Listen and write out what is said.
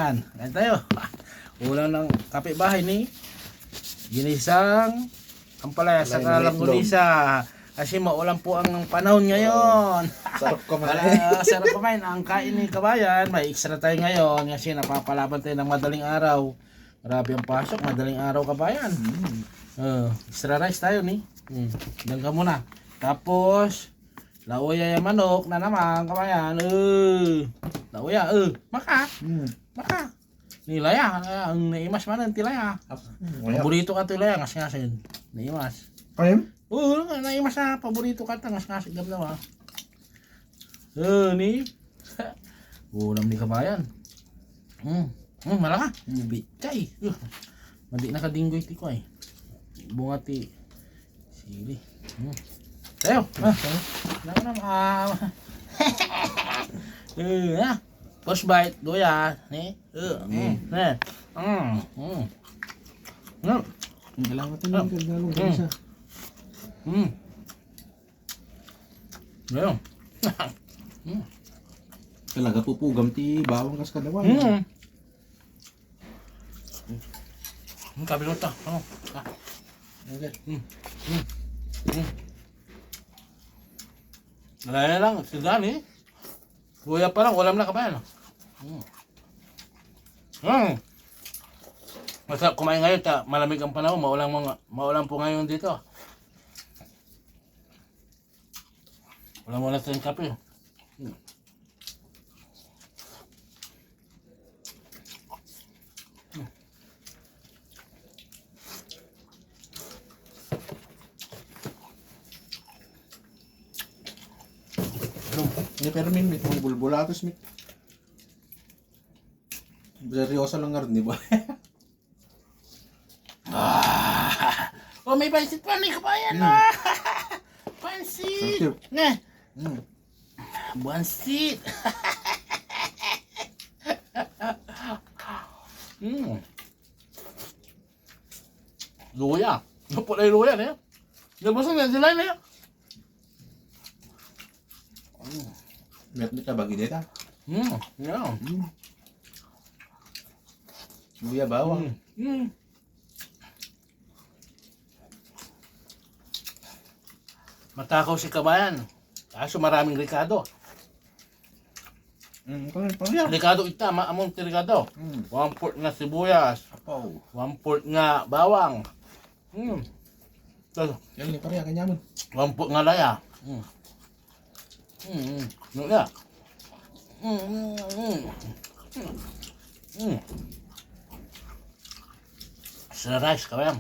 Yan. Kain tayo. Ulang ng kapitbahay ni ginisang ampalaya sa kalanggunisa. Kasi maulan po ang panahon ngayon. Sarap kumain. Sarap kumain. Ang kain ni kabayan, may extra tayo ngayon kasi napapalaban tayo ng madaling araw. Grabe ang pasok, madaling araw kabayan. Extra rice tayo ni. Diyan ka muna. Tapos, lauya yung manok na naman kabayan. Lauya, maka. Maka. Nilaya, ang naimas man ang tilaya. Paborito ka tilaya, ngas-ngasin. Naimas. Kayo? Oo, naimas na, paborito ka ta, ngas-ngasin gab na. Ni. Ulam ni kabayan. Malaka. Bitchay. Mandi na kadinggoy ti ko ay. Bunga ti. Sili. Tayo. First bite, doya. Ni. Kailangan natin yung kaglalong gansa. Ngayon. Talaga pupugam ti bawang kas kadawan. Kabilo ta. Okay. Nalala lang, si Dani. Kuya pa lang, ulam na kabayan. Masarap kumain ngayon, malamig ang panahon, maulang po ngayon dito. Wala mo na tayong kape. Hindi pero min, may bulbulatos min. Seryoso lang nga rin, di ba? May pansit pa ni kabayan. Pansit. Pansit. Luya. Napulay luya na yan. Nabusong yan sila na yan. Meron ka bagi dito. Yeah. Luya bawang. Matakaw si kabayan. Kaso maraming ricado. Ricado ita, maamong ti ricado. 1/4 na sibuyas. 1/4 nga bawang. Yan ni pare, kanyaman. 1/4 nga laya. Luya. Sa rice kabayan.